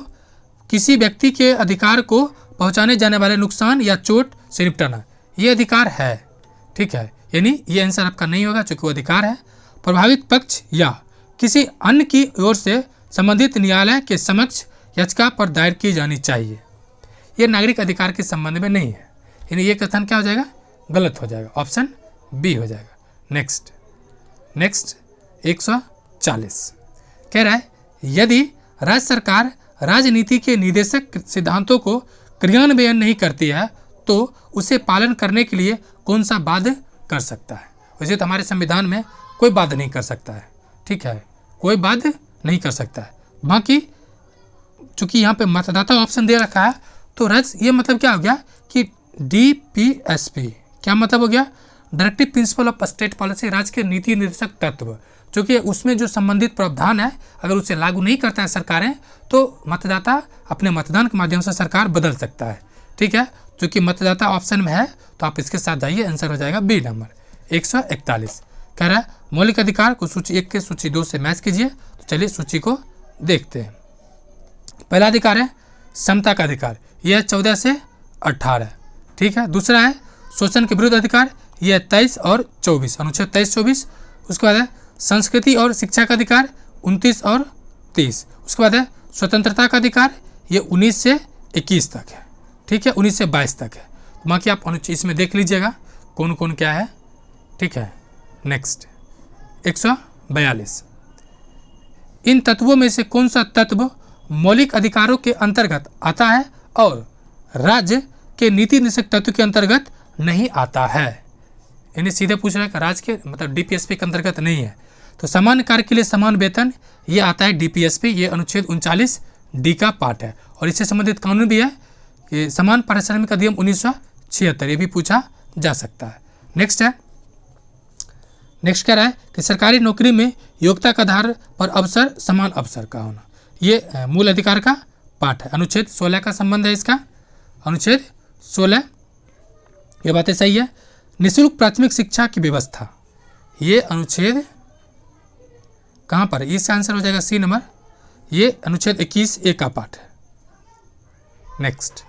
किसी व्यक्ति के अधिकार को पहुंचाने जाने वाले नुकसान या चोट से निपटाना। ये अधिकार है। ठीक है, यानी ये आंसर आपका नहीं होगा चूंकि वो अधिकार है। प्रभावित पक्ष या किसी अन्य की ओर से संबंधित न्यायालय के समक्ष याचिका पर दायर की जानी चाहिए। ये नागरिक अधिकार के संबंध में नहीं है, यानी ये कथन क्या हो जाएगा? गलत हो जाएगा। ऑप्शन बी हो जाएगा। नेक्स्ट 140 कह रहा है यदि राज्य सरकार राजनीति के निर्देशक सिद्धांतों को क्रियान्वयन नहीं करती है तो उसे पालन करने के लिए कौन सा बाध्य कर सकता है। वैसे तो हमारे संविधान में कोई बाध्य नहीं कर सकता है। ठीक है, कोई बाध्य नहीं कर सकता है। बाकी चूंकि यहाँ पे मतदाता ऑप्शन दे रखा है तो राज्य ये मतलब क्या हो गया कि DPSP क्या मतलब हो गया? Directive principle of state policy, राज्य के नीति निर्देशक तत्व, क्योंकि उसमें जो संबंधित प्रावधान है अगर उसे लागू नहीं करता है सरकारें तो मतदाता अपने मतदान के माध्यम से सरकार बदल सकता है। ठीक है, जो कि मतदाता ऑप्शन में है, तो आप इसके साथ जाइए, आंसर हो जाएगा बी नंबर 141। कह रहा है मौलिक अधिकार को सूची 1 के सूची 2 से मैच कीजिए। तो चलिए सूची को देखते हैं। पहला अधिकार है समता का अधिकार, यह है 14 से 18, ठीक है। दूसरा है शोषण के विरुद्ध अधिकार, यह है 23 और 24, अनुच्छेद 23-24। उसके बाद है संस्कृति और शिक्षा का अधिकार 29 और 30। उसके बाद है स्वतंत्रता का अधिकार, ये 19 से 21 तक है, ठीक है, 19 से 22 तक है। बाकी आप अनुच्छेद इसमें देख लीजिएगा कौन कौन क्या है, ठीक है। नेक्स्ट 142, इन तत्वों में से कौन सा तत्व मौलिक अधिकारों के अंतर्गत आता है और राज्य के नीति निषेध तत्व के अंतर्गत नहीं आता है। इन्हें सीधे पूछ रहा है कि राज्य के मतलब डीपीएसपी के अंतर्गत नहीं है। तो समान कार्य के लिए समान वेतन, ये आता है डीपीएसपी, ये अनुच्छेद 39 डी का पार्ट है। और इससे संबंधित कानून भी है कि समान पारिश्रमिक अधिनियम 1976, ये भी पूछा जा सकता है। नेक्स्ट कह रहा है कि सरकारी नौकरी में योग्यता के आधार पर अवसर समान अवसर का होना, ये मूल अधिकार का पाठ है। अनुच्छेद 16 का संबंध है इसका, अनुच्छेद 16, ये बातें सही है। निःशुल्क प्राथमिक शिक्षा की व्यवस्था, ये अनुच्छेद कहाँ पर, इसका आंसर हो जाएगा सी नंबर, ये अनुच्छेद 21A का पाठ है। नेक्स्ट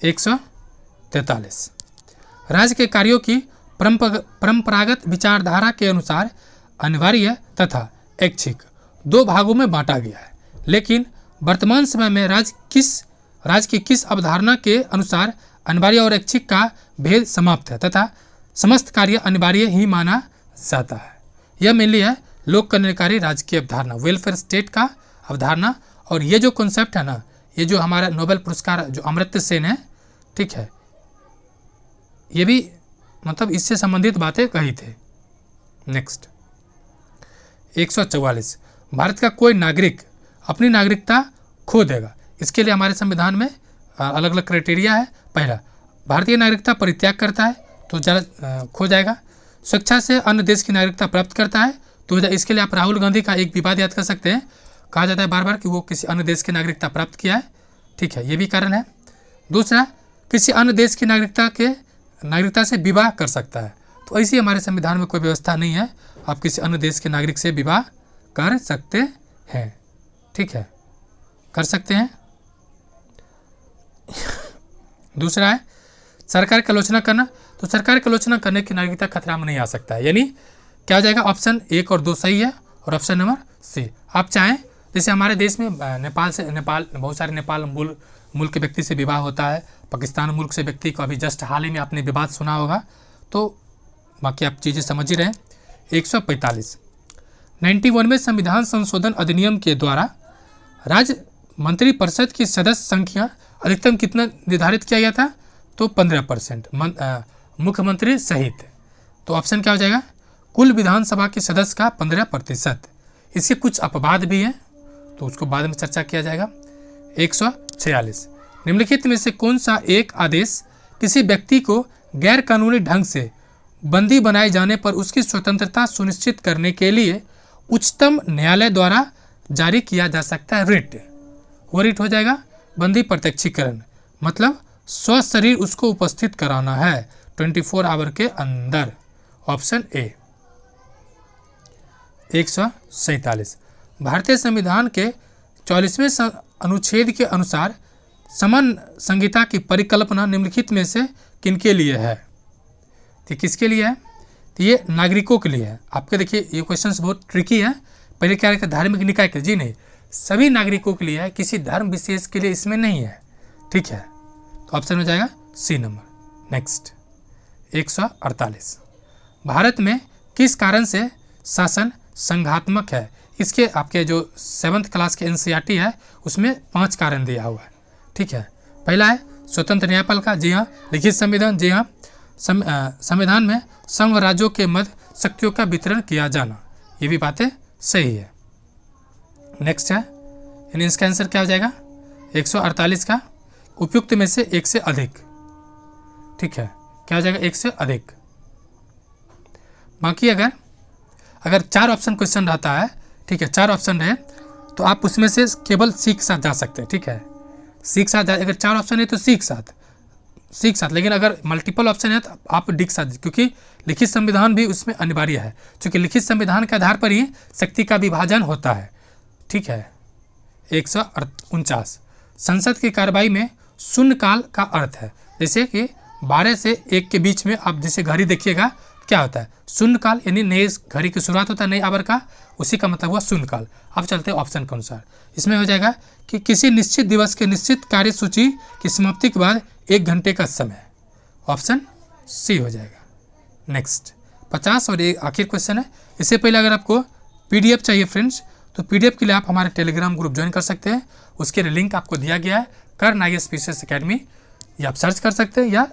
143, राज्य के कार्यों की परंपरागत विचारधारा के अनुसार अनिवार्य तथा ऐच्छिक 2 भागों में बांटा गया है, लेकिन वर्तमान समय में राज्य की किस अवधारणा के अनुसार अनिवार्य और ऐच्छिक का भेद समाप्त है तथा समस्त कार्य अनिवार्य ही माना जाता है। यह मेनली है लोक कल्याणकारी राज्य की अवधारणा, वेलफेयर स्टेट का अवधारणा। और ये जो कॉन्सेप्ट है ना, ये जो हमारा नोबेल पुरस्कार जो अमर्त्य सेन है, ठीक है, ये भी मतलब इससे संबंधित बातें कही थे। नेक्स्ट 144, भारत का कोई नागरिक अपनी नागरिकता खो देगा, इसके लिए हमारे संविधान में अलग अलग क्राइटेरिया है। पहला, भारतीय नागरिकता परित्याग करता है तो जरा खो जाएगा। स्वेच्छा से अन्य देश की नागरिकता प्राप्त करता है तो इसके लिए आप राहुल गांधी का एक विवाद याद कर सकते हैं। कहा जाता है बार बार कि वो किसी अन्य देश की नागरिकता प्राप्त किया है, ठीक है, ये भी कारण है। दूसरा, किसी अन्य देश की नागरिकता से विवाह कर सकता है, तो ऐसी हमारे संविधान में कोई व्यवस्था नहीं है, आप किसी अन्य देश के नागरिक से विवाह कर सकते हैं, ठीक है, कर सकते हैं। दूसरा है सरकार की आलोचना करना, तो सरकार की आलोचना करने की नागरिकता खतरा में नहीं आ सकता है, यानी क्या हो जाएगा, ऑप्शन 1 और 2 सही है और ऑप्शन नंबर सी। आप चाहें जैसे हमारे देश में नेपाल बहुत सारे नेपाल मुल्क के व्यक्ति से विवाह होता है, पाकिस्तान मुल्क से व्यक्ति को अभी जस्ट हाल ही में आपने विवाद सुना होगा, तो बाकी आप चीज़ें समझ ही रहे हैं। 145, 91 में संविधान संशोधन अधिनियम के द्वारा राज्य मंत्रिपरिषद की सदस्य संख्या अधिकतम कितना निर्धारित किया गया था, तो 15%, मुख्यमंत्री सहित। तो ऑप्शन क्या हो जाएगा, कुल विधानसभा के सदस्य का 15%। इसके कुछ अपवाद भी हैं, तो उसको बाद में चर्चा किया जाएगा। 146, निम्नलिखित में से कौन सा एक आदेश किसी व्यक्ति को गैर कानूनी ढंग से बंदी बनाए जाने पर उसकी स्वतंत्रता सुनिश्चित करने के लिए उच्चतम न्यायालय द्वारा जारी किया जा सकता है? रिट, वो रिट हो जाएगा बंदी प्रत्यक्षीकरण, मतलब स्वशरीर उसको उपस्थित कराना है 24 आवर के अंदर, ऑप्शन ए। 147, भारतीय संविधान के 44वें अनुच्छेद के अनुसार समान संहिता की परिकल्पना निम्नलिखित में से किनके लिए है? तो किसके लिए है? तो ये नागरिकों के लिए है। आपके देखिए ये क्वेश्चंस बहुत ट्रिकी है। पहले क्या है, धार्मिक निकाय के, जी नहीं, सभी नागरिकों के लिए है, किसी धर्म विशेष के लिए इसमें नहीं है, ठीक है। तो ऑप्शन हो जाएगा सी नंबर। नेक्स्ट 148, भारत में किस कारण से शासन संघात्मक है? इसके आपके जो 7th क्लास के NCERT है उसमें 5 कारण दिया हुआ है, ठीक है। पहला है स्वतंत्र न्यायपालिका, जी हाँ। लिखित संविधान, जी हाँ। संविधान में संघ राज्यों के मध्य शक्तियों का वितरण किया जाना, ये भी बातें सही है। नेक्स्ट है, यानी इसका आंसर क्या हो जाएगा 148 का उपयुक्त में से एक से अधिक, ठीक है, क्या हो जाएगा एक से अधिक। बाकी अगर 4 ऑप्शन क्वेश्चन रहता है, ठीक है, 4 ऑप्शन रहे तो आप उसमें से केवल सी के साथ जा सकते हैं, ठीक है, सी के साथ। अगर 4 ऑप्शन है तो सी के साथ, सी के साथ, लेकिन अगर मल्टीपल ऑप्शन है तो आप डी के साथ, क्योंकि लिखित संविधान भी उसमें अनिवार्य है, क्योंकि लिखित संविधान के आधार पर ही शक्ति का विभाजन होता है। ठीक है। 149 संसद की कार्रवाई में शून्यकाल का अर्थ है, जैसे कि 12 से 1 के बीच में आप जैसे घड़ी देखिएगा क्या होता है, शून्यकाल, यानी नए घड़ी की शुरुआत होता है नए आवर का, उसी का मतलब हुआ शून्यकाल। अब चलते हैं ऑप्शन के अनुसार। इसमें हो जाएगा कि किसी निश्चित दिवस के निश्चित कार्यसूची की समाप्ति के बाद 1 घंटे का समय, ऑप्शन सी हो जाएगा। नेक्स्ट 50 और एक आखिर क्वेश्चन है। इससे पहले अगर आपको PDF चाहिए फ्रेंड्स, तो PDF के लिए आप हमारे टेलीग्राम ग्रुप ज्वाइन कर सकते हैं, उसके लिए लिंक आपको दिया गया है कर्ण IAS PCS अकेडमी, या आप सर्च कर सकते हैं या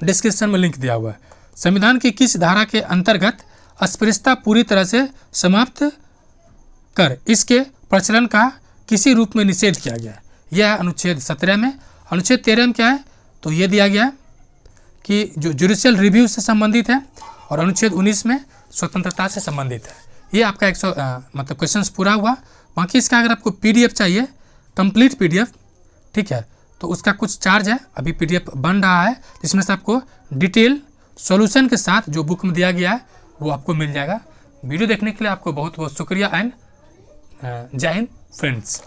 डिस्क्रिप्शन में लिंक दिया हुआ है। संविधान की किस धारा के अंतर्गत अस्पृश्यता पूरी तरह से समाप्त कर इसके प्रचलन का किसी रूप में निषेध किया गया है? यह है अनुच्छेद 17 में। अनुच्छेद 13 में क्या है, तो ये दिया गया है कि जो जुडिशियल रिव्यू से संबंधित है, और अनुच्छेद 19 में स्वतंत्रता से संबंधित है। ये आपका 100 मतलब क्वेश्चंस पूरा हुआ। बाकी इसका अगर आपको PDF चाहिए, कंप्लीट PDF, ठीक है, तो उसका कुछ चार्ज है, अभी PDF बन रहा है, जिसमें से आपको डिटेल सॉल्यूशन के साथ जो बुक में दिया गया है वो आपको मिल जाएगा। वीडियो देखने के लिए आपको बहुत बहुत शुक्रिया एंड जय हिंद फ्रेंड्स।